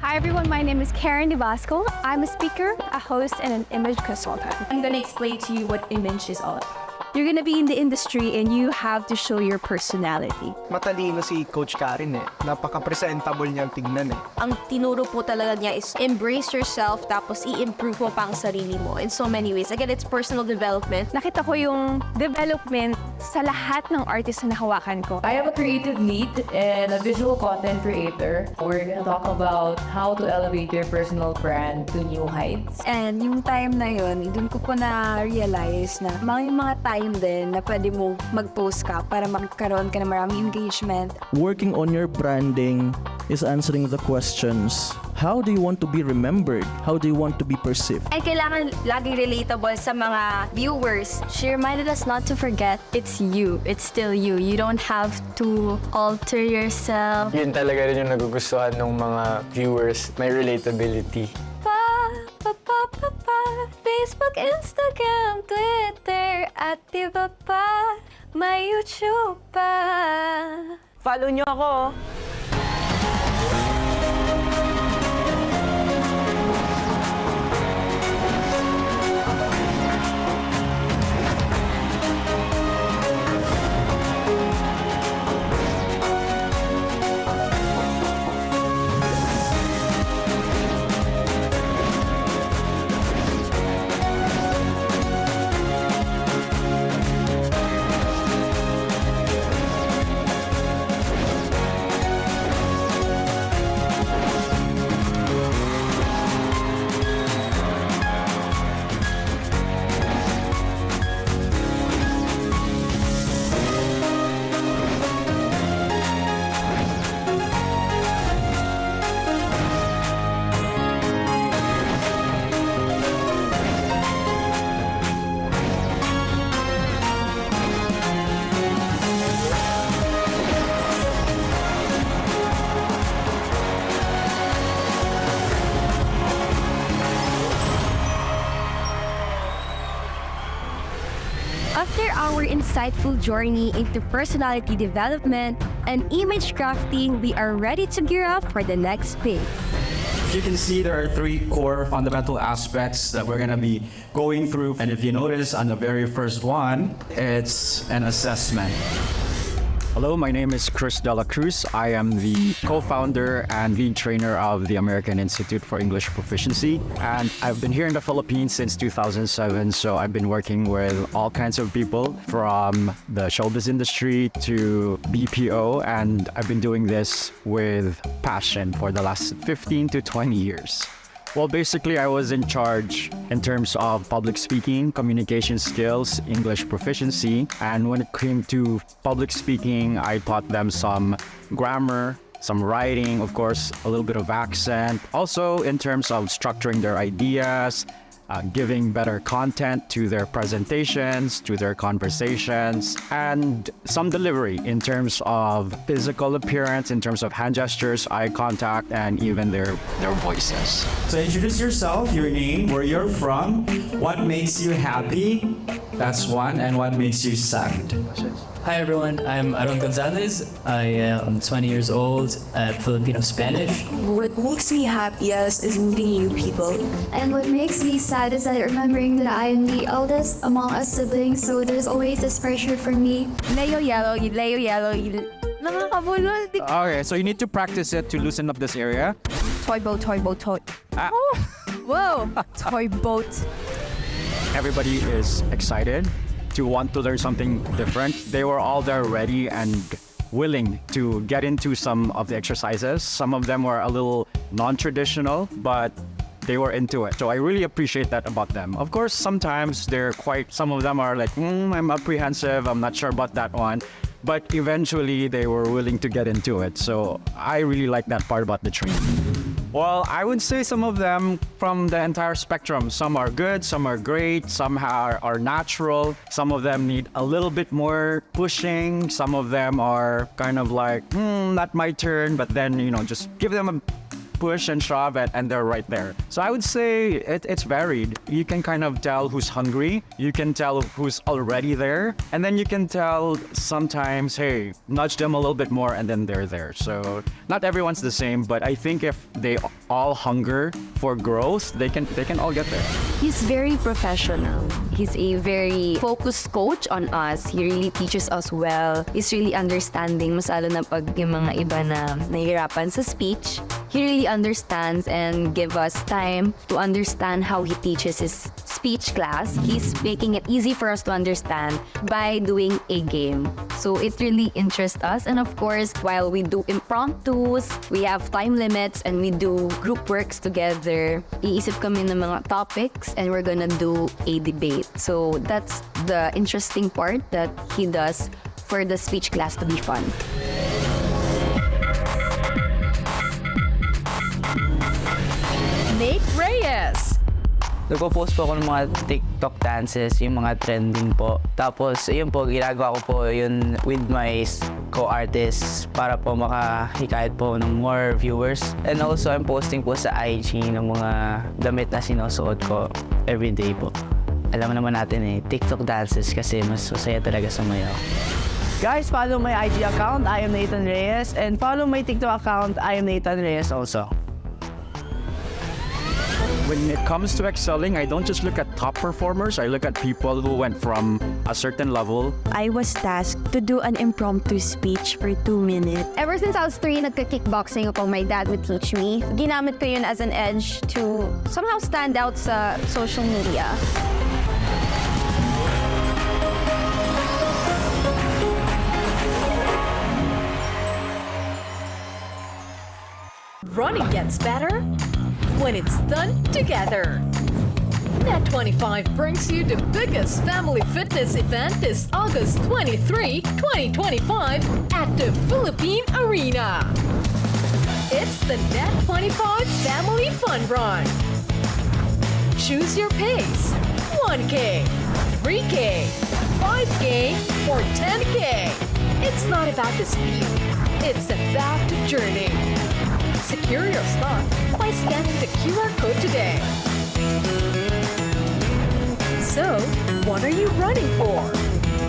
Hi everyone, my name is Karen DeVasco. I'm a speaker, a host, and an image consultant. I'm gonna explain to you what image is all about. You're gonna be in the industry and you have to show your personality. Matalino si Coach Karen eh. Napaka-presentable niyang tignan eh. Ang tinuro po talaga niya is embrace yourself tapos i-improve mo pa ang sarili mo in so many ways. Again, it's personal development. Nakita ko yung development sa lahat ng artist na nahawakan ko. I am a creative lead and a visual content creator. We're gonna talk about how to elevate your personal brand to new heights. And yung time na yun, dun ko po na-realize na may mga time din na pwede mo mag-post ka para magkaroon ka ng maraming engagement. Working on your branding is answering the questions. How do you want to be remembered? How do you want to be perceived? Ay kailangan laging relatable sa mga viewers. She reminded us not to forget it's you. It's still you. You don't have to alter yourself. Yun talaga rin yung nagugustuhan ng mga viewers. May relatability. Facebook, Instagram, Twitter, at iba pa, may YouTube pa. Follow nyo ako. After our insightful journey into personality development and image crafting, we are ready to gear up for the next phase. You can see there are three core fundamental aspects that we're going to be going through. And if you notice on the very first one, it's an assessment. Hello, my name is Chris Dela Cruz. I am the co-founder and lead trainer of the American Institute for English Proficiency. And I've been here in the Philippines since 2007, so I've been working with all kinds of people from the showbiz industry to BPO, and I've been doing this with passion for the last 15 to 20 years. Well, basically, I was in charge in terms of public speaking, communication skills, English proficiency. And when it came to public speaking, I taught them some grammar, some writing, of course, a little bit of accent. Also, in terms of structuring their ideas, giving better content to their presentations, to their conversations, and some delivery in terms of physical appearance, in terms of hand gestures, eye contact, and even their voices. So introduce yourself, your name, where you're from, what makes you happy, that's one, and what makes you sad. Hi everyone, I'm Aaron Gonzalez. I am 20 years old, Filipino Spanish. What makes me happiest is meeting new people. And what makes me sad is that remembering that I am the eldest among us siblings, so there's always this pressure for me. Leo yellow, Leo yellow. Nakakabulol. Okay, so you need to practice it to loosen up this area. Toy boat, toy boat, toy. Ah. Whoa, toy boat. Everybody is excited to want to learn something different. They were all there ready and willing to get into some of the exercises. Some of them were a little non-traditional, but they were into it. So I really appreciate that about them. Of course, sometimes some of them are like, I'm apprehensive, I'm not sure about that one. But eventually they were willing to get into it. So I really like that part about the training. Well, I would say some of them from the entire spectrum. Some are good, some are great, some are natural. Some of them need a little bit more pushing. Some of them are kind of like, not my turn, but then, just give them push and shove and they're right there. So I would say it's varied. You can kind of tell who's hungry, you can tell who's already there, and then you can tell sometimes, hey, nudge them a little bit more and then they're there. So not everyone's the same, but I think if they all hunger for growth, they can all get there. He's very professional. He's a very focused coach on us. He really teaches us well. He's really understanding, mas lalo na pag yung mga iba na nahihirapan sa speech. He really understands and give us time to understand how he teaches his speech class. He's making it easy for us to understand by doing a game. So it really interests us. And of course, while we do impromptus, we have time limits and we do group works together. Iisip kami ng mga topics and we're gonna do a debate. So that's the interesting part that he does for the speech class to be fun. Nate Reyes. Nagpo-post po ako ng mga TikTok dances, yung mga trending po. Tapos, yun po, ginagawa ko po yun with my co-artists para po makahikayat po ng more viewers. And also, I'm posting po sa IG ng mga damit na sinusuot ko everyday po. Alam naman natin TikTok dances kasi mas masaya talaga sumayaw. Guys, follow my IG account, I am Nathan Reyes. And follow my TikTok account, I am Nathan Reyes also. When it comes to excelling, I don't just look at top performers, I look at people who went from a certain level. I was tasked to do an impromptu speech for 2 minutes. Ever since I was 3, nagka-kickboxing ako. My dad would teach me. Ginamit ko yun as an edge to somehow stand out sa social media. Running gets better when it's done together. Net 25 brings you the biggest family fitness event this August 23, 2025 at the Philippine Arena. It's the Net 25 Family Fun Run. Choose your pace: 1K, 3K, 5K, or 10K. It's not about the speed, it's about the journey. Secure your slot by scanning the QR code today. So, what are you running for?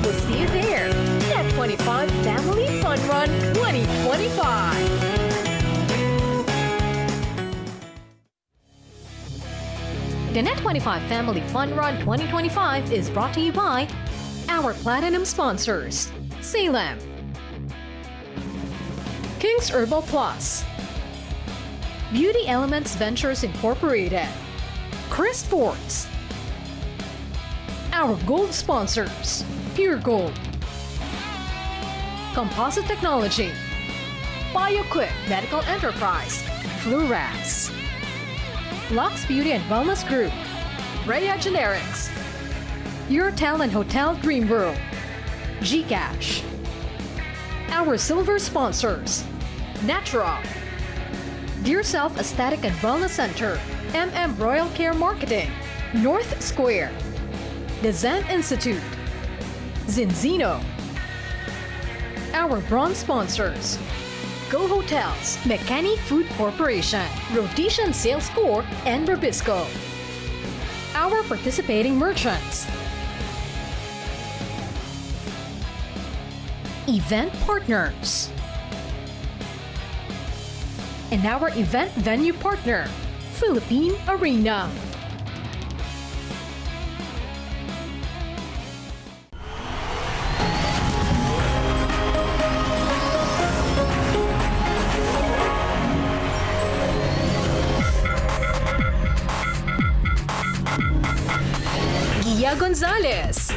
We'll see you there. Net 25 Family Fun Run 2025. The Net 25 Family Fun Run 2025 is brought to you by our platinum sponsors: Salem, King's Herbal Plus, Beauty Elements Ventures Incorporated, Chris Sports, our gold sponsors: Pure Gold, Composite Technology, BioQuick Medical Enterprise, Fluras, Lux Beauty and Wellness Group, Rhea Generics, Your Talent Hotel Dream World, Gcash, our silver sponsors: Natural, Dear Self Aesthetic and Wellness Center, Royal Care Marketing, North Square, The Zen Institute, Zinzino. Our bronze sponsors: Go Hotels, McKinney Food Corporation, Rhodesian Sales Corp, and Rubisco. Our participating merchants: event partners, and our event venue partner, Philippine Arena. Gia Gonzalez.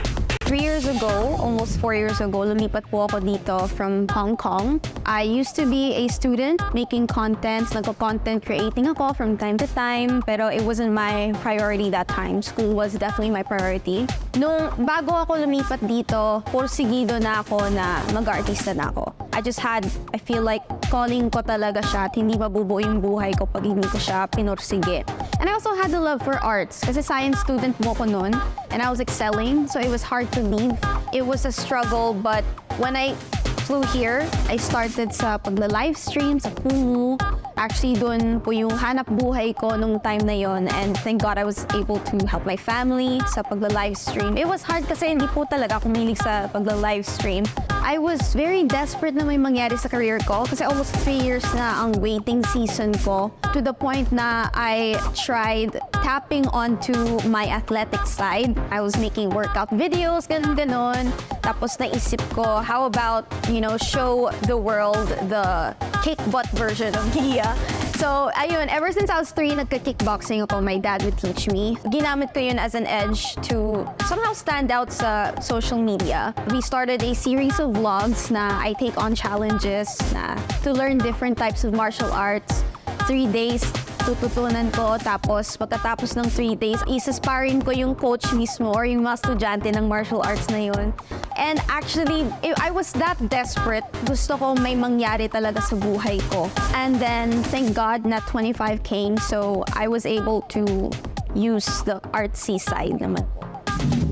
3 years ago, almost 4 years ago, lumipat po ako dito from Hong Kong. I used to be a student making contents, nagko-content creating ako from time to time, pero it wasn't my priority that time. School was definitely my priority. Nung bago ako lumipat dito, porsigido na ako na mag-artista na ako. I feel like calling ko talaga siya at hindi mabubuo yung buhay ko pag hindi ko siya pinursige. And I also had the love for arts kasi science student mo ko noon and I was excelling, so it was hard to leave. It was a struggle, but when I flew here, I started sa pagla-live stream sa Kumu. Actually, doon po yung hanap buhay ko nung time na yon, and thank God I was able to help my family sa pagla-livestream. It was hard kasi hindi po talaga ako mahilig sa pagla-livestream. I was very desperate na may mangyari sa career ko kasi almost 3 years na ang waiting season ko, to the point na I tried tapping onto my athletic side. I was making workout videos, ganun-ganon. Tapos naisip ko, how about, show the world the kick butt version of Gia. So, ayun, ever since I was 3, nagka-kickboxing ako. My dad would teach me. Ginamit ko yun as an edge to somehow stand out sa social media. We started a series of vlogs na I take on challenges na to learn different types of martial arts. 3 days, tututunan ko. Tapos, pagkatapos ng 3 days, isa-sparring ko yung coach mismo or yung mga estudyante ng martial arts na yun. And actually, I was that desperate. Gusto ko may mangyari talaga sa buhay ko. And then, thank God na 25 came, so I was able to use the artsy side naman.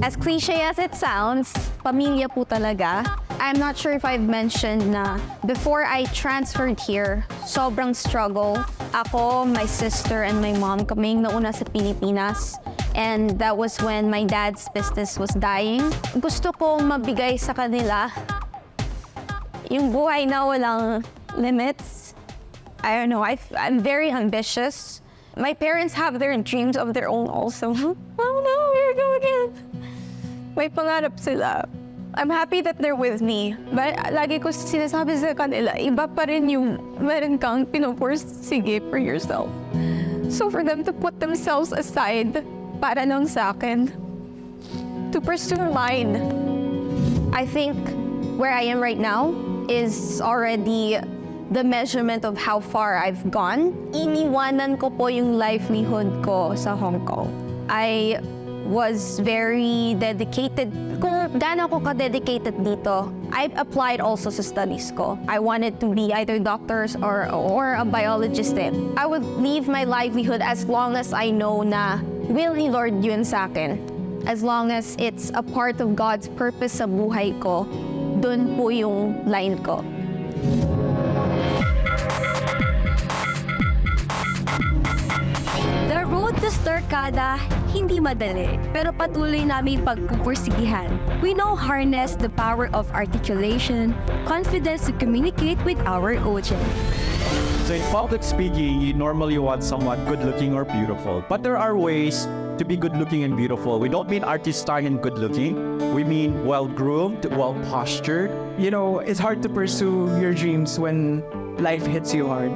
As cliche as it sounds, pamilya po talaga. I'm not sure if I've mentioned na before I transferred here, sobrang struggle. Ako, my sister, and my mom kaming nauna sa Pilipinas. And that was when my dad's business was dying. Gusto kong mabigay sa kanila yung buhay na walang limits. I don't know, I'm very ambitious. My parents have their dreams of their own also. Oh no, here we go again. May pangarap sila. I'm happy that they're with me. But lagi ko sinasabi sa kanila, iba pa rin yung meron kang pinupursige for yourself. So for them to put themselves aside para lang sa akin, to pursue mine. I think where I am right now is already the measurement of how far I've gone. Iniwanan ko po yung livelihood ko sa Hong Kong. I was very dedicated. Kung gaano ako ka-dedicated dito, I applied also sa studies ko. I wanted to be either doctors or a biologist. I would leave my livelihood as long as I know na will ni Lord yun sa akin. As long as it's a part of God's purpose sa buhay ko, dun po yung line ko. The road to STARKADA, hindi madali, pero patuloy namin pagpupursigihan. We now harness the power of articulation, confidence to communicate with our audience. So in public speaking, you normally want someone good-looking or beautiful. But there are ways to be good-looking and beautiful. We don't mean artistic and good-looking. We mean well-groomed, well-postured. It's hard to pursue your dreams when life hits you hard.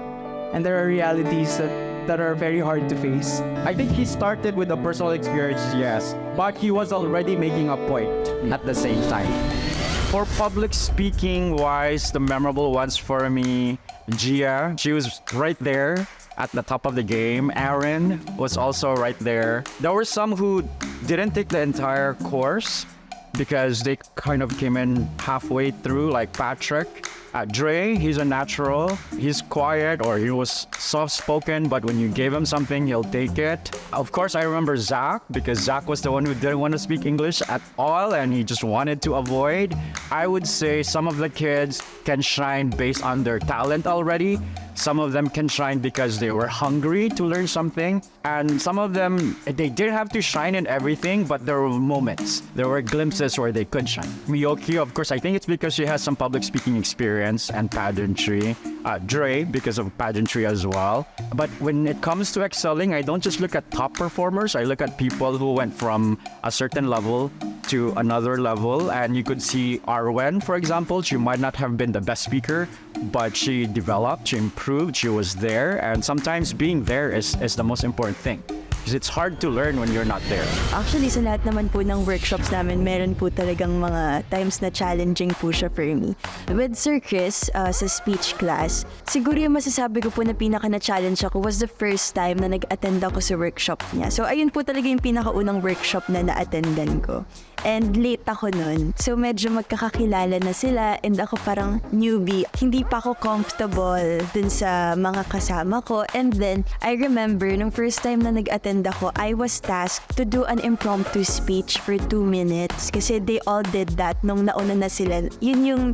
And there are realities that are very hard to face. I think he started with a personal experience, yes, but he was already making a point at the same time. For public speaking wise, the memorable ones for me, Gia, she was right there at the top of the game. Aaron was also right there. There were some who didn't take the entire course because they kind of came in halfway through, like Patrick. Dre, he's a natural. He's quiet, or he was soft-spoken, but when you gave him something, he'll take it. Of course, I remember Zach, because Zach was the one who didn't want to speak English at all, and he just wanted to avoid. I would say some of the kids can shine based on their talent already. Some of them can shine because they were hungry to learn something. And some of them, they didn't have to shine in everything, but there were moments. There were glimpses where they could shine. Miyoki, of course, I think it's because she has some public speaking experience and pageantry. Dre, because of pageantry as well. But when it comes to excelling, I don't just look at top performers. I look at people who went from a certain level to another level. And you could see Arwen, for example. She might not have been the best speaker, but she developed, she improved, she was there. And sometimes being there is the most important thing. Because it's hard to learn when you're not there. Actually, sa lahat naman po ng workshops namin, meron po talagang mga times na challenging po siya for me. With Sir Chris, sa speech class, siguro yung masasabi ko po na pinaka na-challenge ako was the first time na nag-attend ako sa workshop niya. So, ayun po talaga yung pinakaunang workshop na na-attendan ko. And late ako nun. So, medyo magkakakilala na sila and ako parang newbie. Hindi pa ako comfortable dun sa mga kasama ko. And then, I remember, nung first time na nag-attend ako, I was tasked to do an impromptu speech for 2 minutes. Kasi they all did that nung nauna na sila. Yun yung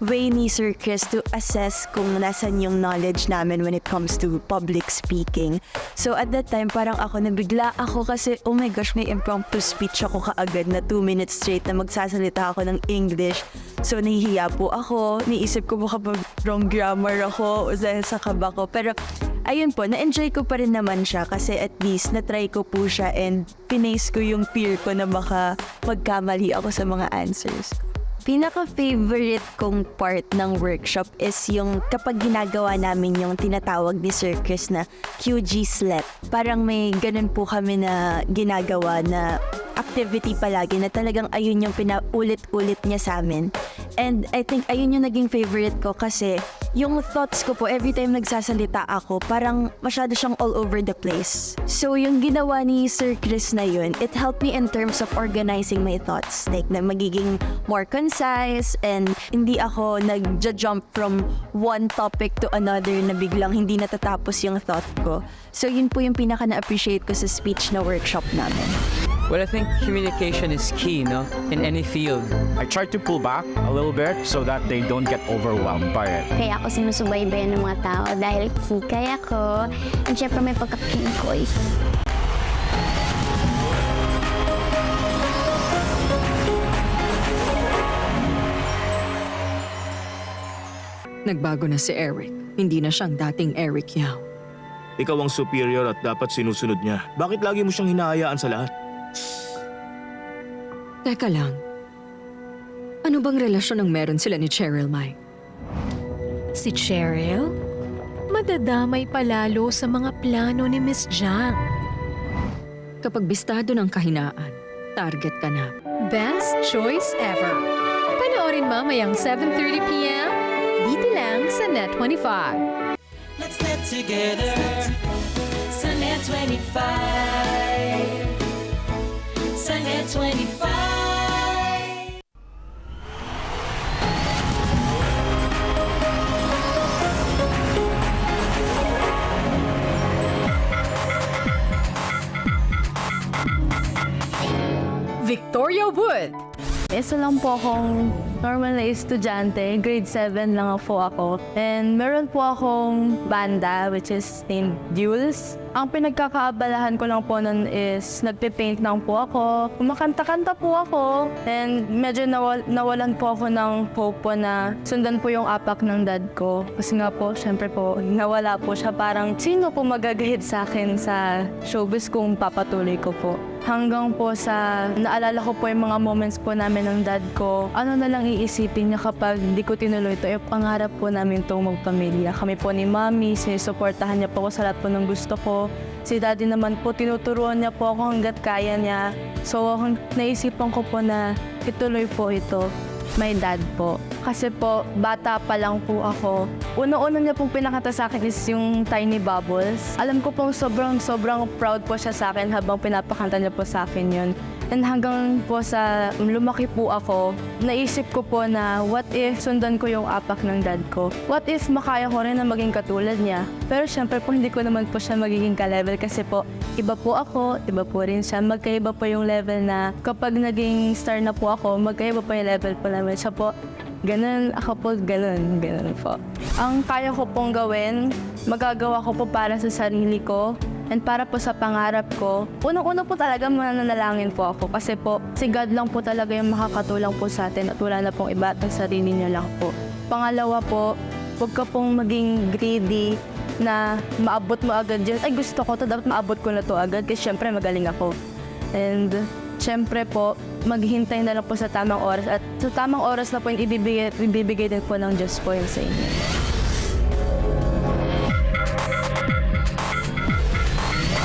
way ni Sir Chris to assess kung nasan yung knowledge namin when it comes to public speaking. So at that time, parang ako nabigla ako kasi, oh my gosh, may impromptu speech ako kaagad na 2 minutes straight na magsasalita ako ng English. So nahihiya po ako, niisip ko baka wrong grammar ako dahil sa kaba ko. Pero ayun po, na-enjoy ko pa rin naman siya kasi at least na-try ko po siya and pinace ko yung fear ko na baka magkamali ako sa mga answers. Pinaka-favorite kong part ng workshop is yung kapag ginagawa namin yung tinatawag ni Sir Chris na QG SLEP. Parang may ganun po kami na ginagawa na activity palagi na talagang ayun yung pinaulit-ulit niya sa amin. And I think ayun yung naging favorite ko kasi yung thoughts ko po every time nagsasalita ako, parang masyado siyang all over the place. So yung ginawa ni Sir Chris na yun, it helped me in terms of organizing my thoughts. Like na magiging more concise and hindi ako nag-jump from one topic to another na biglang hindi natatapos yung thought ko. So yun po yung pinaka na-appreciate ko sa speech na workshop namin. Well, I think communication is key, no? In any field. I try to pull back a little bit so that they don't get overwhelmed by it. Kaya ako sinusubaybayan ng mga tao dahil hikay ako. And syempre may pagkakingkoy. Nagbago na si Eric. Hindi na siyang dating Eric Yao. Ikaw ang superior at dapat sinusunod niya. Bakit lagi mo siyang hinahayaan sa lahat? Teka lang. Ano bang relasyon ang meron sila ni Cheryl, Mai? Si Cheryl? Madadamay palalo sa mga plano ni Miss Jiang. Kapag bistado ng kahinaan, target ka na. Best choice ever. Panoorin mamayang 7:30 p.m. dito lang sa Net25. Let's get together sa Net25. Sa Net25. Victoria Wood. Isa lang po akong normal na estudyante. Grade 7 lang po ako. And meron po akong banda which is named Duels. Ang pinagkakaabalahan ko lang po nun is nagpe-paint lang po ako. Kumakanta-kanta po ako. And medyo nawalan po ako ng hope po na sundan po yung apak ng dad ko. Kasi nga po, syempre po, nawala po siya. Parang sino po magagahid sa akin sa showbiz kung papatuloy ko po. Hanggang po sa naalala ko po yung mga moments po namin ng dad ko. Ano na lang iisipin niya kapag di ko tinuloy ito. Pangarap po namin itong magpamilya. Kami po ni Mami, sinusuportahan niya po ako sa lahat po ng gusto ko. Si Daddy naman po, tinuturuan niya po ako hanggat kaya niya. So, naisipan ko po na ituloy po ito. My dad po. Kasi po, bata pa lang po ako. Una-una niya pong pinakata sa akin is yung Tiny Bubbles. Alam ko pong sobrang proud po siya sa akin habang pinapakanta niya po sa akin yun. And hanggang po sa lumaki po ako, naisip ko po na what if sundan ko yung apak ng dad ko? What if makaya ko rin na maging katulad niya? Pero syempre po hindi ko naman po siya magiging ka-level kasi po iba po ako, iba po rin siya. Magkaiba po yung level na kapag naging star na po ako, magkaiba po yung level po namin. Siya po, ganun, ako po, ganun po. Ang kaya ko pong gawin, magagawa ko po para sa sarili ko and para po sa pangarap ko. Unang-una po talaga mananalangin po ako kasi po si God lang po talaga yung makakatulong po sa atin at wala na pong iba at ang sarili niya lang po. Pangalawa po, huwag ka pong maging greedy na maabot mo agad yun. Ay gusto ko to, dapat maabot ko na to agad kasi syempre magaling ako. And syempre po, maghintay na lang po sa tamang oras at sa tamang oras na po yung ibibigay din po ng Diyos po yung sa inyo.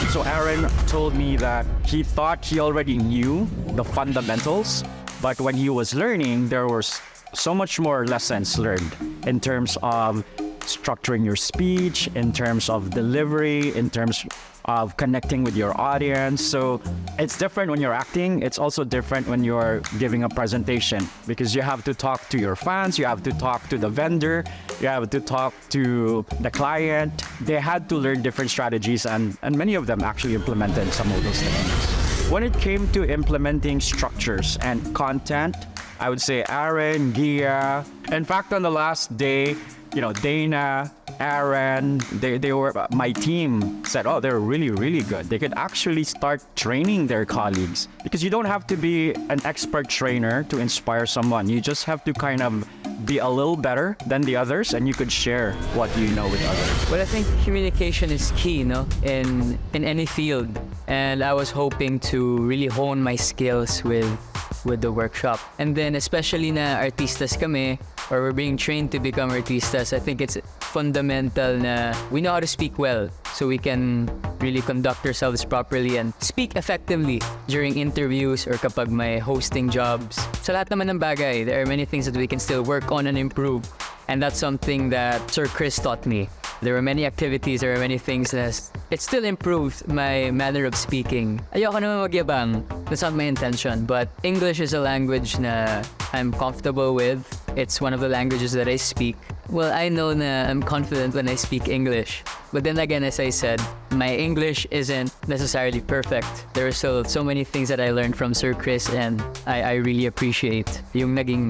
So Aaron told me that he thought he already knew the fundamentals, but when he was learning, there was so much more lessons learned in terms of structuring your speech, in terms of delivery, in terms of connecting with your audience. So it's different when you're acting. It's also different when you're giving a presentation because you have to talk to your fans, you have to talk to the vendor, you have to talk to the client. They had to learn different strategies and many of them actually implemented some of those techniques. When it came to implementing structures and content, I would say Aaron, Gia, In fact, on the last day, Dana, Aaron, they were, my team said, oh, they're really, really good. They could actually start training their colleagues because you don't have to be an expert trainer to inspire someone. You just have to kind of be a little better than the others and you could share what you know with others. Well, I think communication is key, in any field. And I was hoping to really hone my skills with the workshop. And then especially na artistas kami, or we're being trained to become artistas, I think it's fundamental na we know how to speak well so we can really conduct ourselves properly and speak effectively during interviews or kapag may hosting jobs. Sa lahat naman ng bagay, there are many things that we can still work on and improve. And that's something that Sir Chris taught me. There were many activities, there were many things that it still improved my manner of speaking. Ayoko naman magyabang. That's not my intention. But English is a language na I'm comfortable with. It's one of the languages that I speak. Well, I know na I'm confident when I speak English. But then again, as I said, my English isn't necessarily perfect. There are still so many things that I learned from Sir Chris and I really appreciate yung naging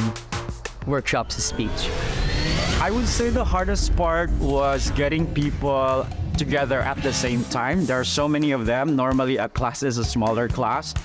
workshop sa speech. I would say the hardest part was getting people together at the same time. There are so many of them. Normally a class is a smaller class.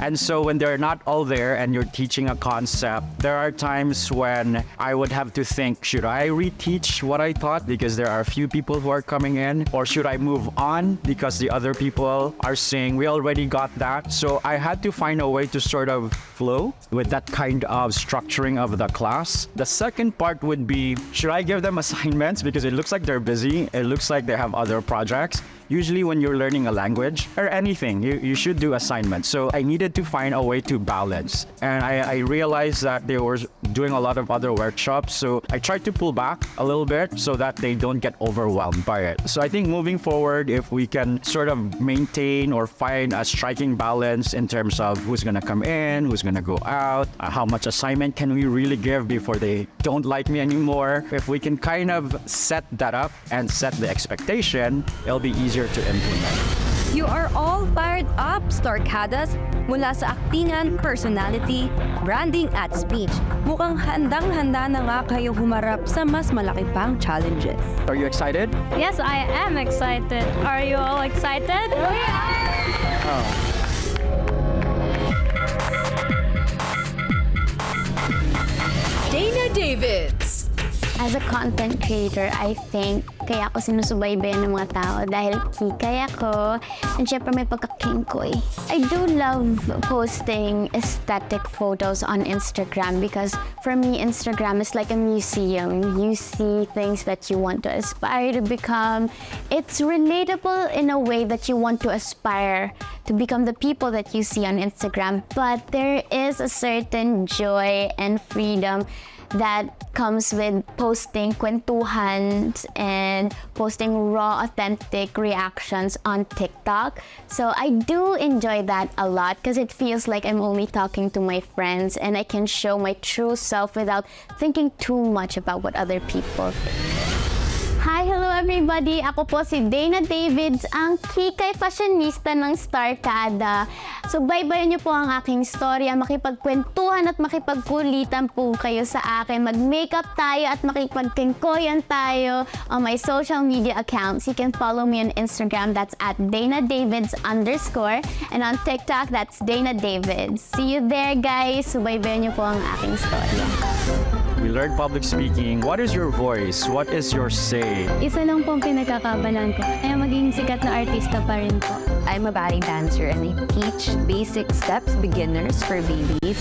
And so when they're not all there and you're teaching a concept, there are times when I would have to think, should I reteach what I taught because there are a few people who are coming in? Or should I move on because the other people are saying, we already got that? So I had to find a way to sort of flow with that kind of structuring of the class. The second part would be, should I give them assignments because it looks like they're busy? It looks like they have other projects. Usually when you're learning a language or anything, you should do assignments. So I needed to find a way to balance. And I realized that they were doing a lot of other workshops. So I tried to pull back a little bit so that they don't get overwhelmed by it. So I think moving forward, if we can sort of maintain or find a striking balance in terms of who's going to come in, who's going to go out, how much assignment can we really give before they don't like me anymore. If we can kind of set that up and set the expectation, it'll be easier to implement. You are all fired up, STARKADAs, mula sa aktingan, personality, branding at speech. Mukhang handang-handa na nga kayo humarap sa mas malaki pang challenges. Are you excited? Yes, I am excited. Are you all excited? We are! Dana Davids. As a content creator, I think kaya ako sinusubaybayan ng mga tao dahil kikay ako and syempre may pagka-kinkoy. I do love posting aesthetic photos on Instagram because for me, Instagram is like a museum. You see things that you want to aspire to become. It's relatable in a way that you want to aspire to become the people that you see on Instagram. But there is a certain joy and freedom that comes with posting kwentuhan and posting raw, authentic reactions on TikTok. So I do enjoy that a lot because it feels like I'm only talking to my friends and I can show my true self without thinking too much about what other people think. Hi, hello everybody! Ako po si Dana Davids, ang kikay fashionista ng STARKADA. So, baybayin niyo po ang aking storya, makipagkwentuhan at makipagkulitan po kayo sa akin. Mag-makeup tayo at makipagkengkoyan tayo on my social media accounts. You can follow me on Instagram, that's at DanaDavids_. And on TikTok, that's Dana Davids. See you there, guys! So, baybayin niyo po ang aking storya. We learned public speaking. What is your voice? What is your say? Isa lang pong pinagkakabalan ko, kaya maging sikat na artista pa rin po. I'm a ballet dancer and I teach basic steps, beginners for babies.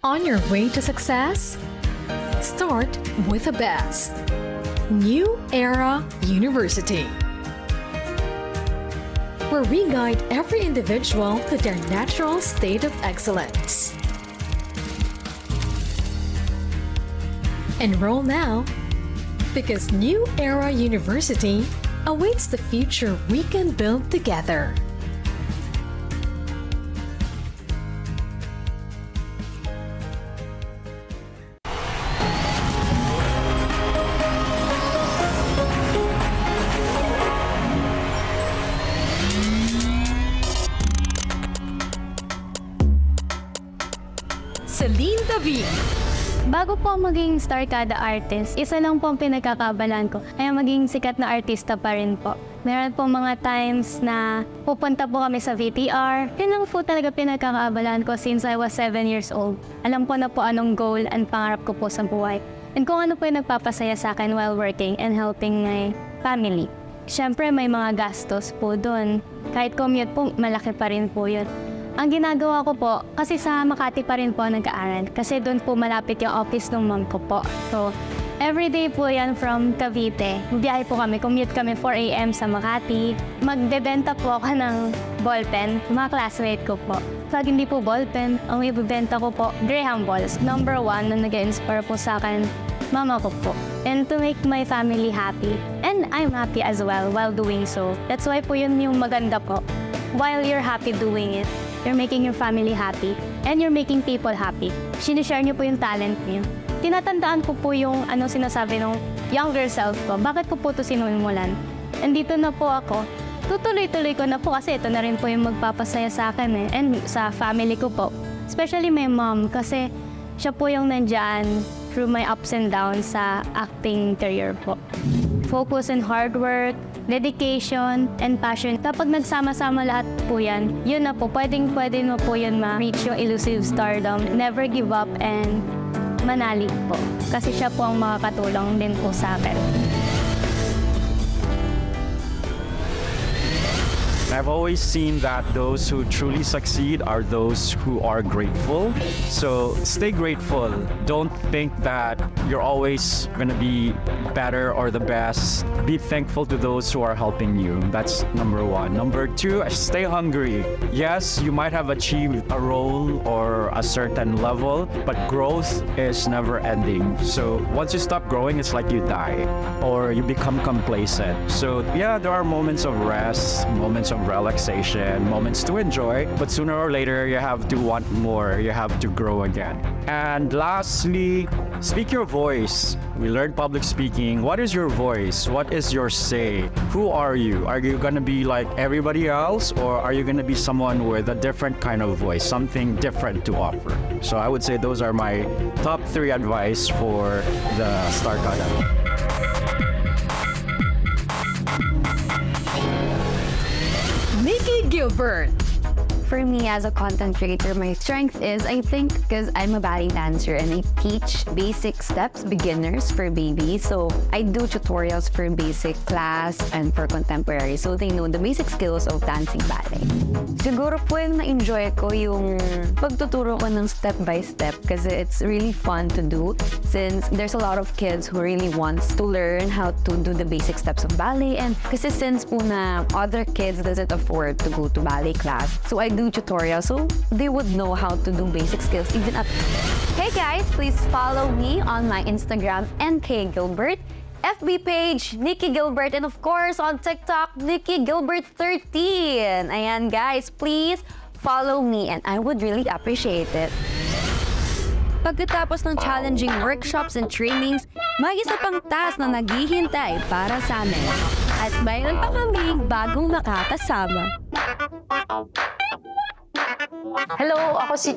On your way to success? Start with the best. New Era University, where we guide every individual to their natural state of excellence. Enroll now, because New Era University awaits the future we can build together. TV. Bago po maging STARKADA artist, isa lang po ang pinagkakabalan ko, kaya maging sikat na artista pa rin po. Meron po mga times na pupunta po kami sa VTR. Yun lang po talaga pinagkakabalan ko since I was 7 years old. Alam ko na po anong goal and pangarap ko po sa buhay. And kung ano po yung nagpapasaya sa akin while working and helping my family. Siyempre may mga gastos po doon. Kahit commute po, malaki pa rin po yun. Ang ginagawa ko po, kasi sa Makati pa rin po nag-aaral. Kasi doon po malapit yung office ng mom ko po. So, everyday po yan from Cavite. Biyahe po kami, commute kami 4 a.m. sa Makati. Magbebenta po ako ng ballpen, mga classmate ko po. Pag hindi po ballpen, ang ibibenta ko po, Graham balls. Number 1 na nag-inspire po sa akin, mama ko po. And to make my family happy. And I'm happy as well while doing so. That's why po yun yung maganda po. While you're happy doing it, you're making your family happy, and you're making people happy. Sinishare niyo po yung talent niyo. Tinatandaan ko po yung sinasabi ng younger self ko. Bakit ko po ito sinunimulan? And dito na po ako. Tutuloy-tuloy ko na po kasi ito na rin po yung magpapasaya sa akin and sa family ko po. Especially my mom kasi siya po yung nandyan through my ups and downs sa acting career po. Focus and hard work, dedication, and passion. Kapag nagsama-sama lahat po yan, yun na po, pwede mo po yun ma-reach yung elusive stardom. Never give up and manalig po. Kasi siya po ang makakatulong din po sa akin. I've always seen that those who truly succeed are those who are grateful. So stay grateful. Don't think that you're always going to be better or the best. Be thankful to those who are helping you. That's number 1. Number 2, stay hungry. Yes, you might have achieved a role or a certain level, but growth is never ending. So once you stop growing, it's like you die or you become complacent. So yeah, there are moments of rest, moments of relaxation, moments to enjoy, but sooner or later you have to want more, you have to grow again. And lastly, speak your voice. We learned public speaking. What is your voice? What is your say? Who are you? Are you gonna be like everybody else, or are you gonna be someone with a different kind of voice, something different to offer? So I would say those are my top 3 advice for the STARKADA. Nikki Gilbert. For me as a content creator, my strength is, I think, because I'm a ballet dancer and I teach basic steps, beginners for babies. So I do tutorials for basic class and for contemporary so they know the basic skills of dancing ballet. Siguro po yung na-enjoy ko yung pagtuturo ko ng step by step kasi it's really fun to do since there's a lot of kids who really wants to learn how to do the basic steps of ballet, and kasi since po na other kids doesn't afford to go to ballet class, so I do tutorials so they would know how to do basic skills even at. Hey guys, please follow me on my Instagram, NK Gilbert, FB page, Nikki Gilbert, and of course on TikTok, Nikki Gilbert 13. Ayan guys, please follow me and I would really appreciate it. Pagkatapos ng challenging workshops and trainings, may isa pang task na naghihintay para sa amin. At mayroon pa kaming bagong makakasama. Hello, ako si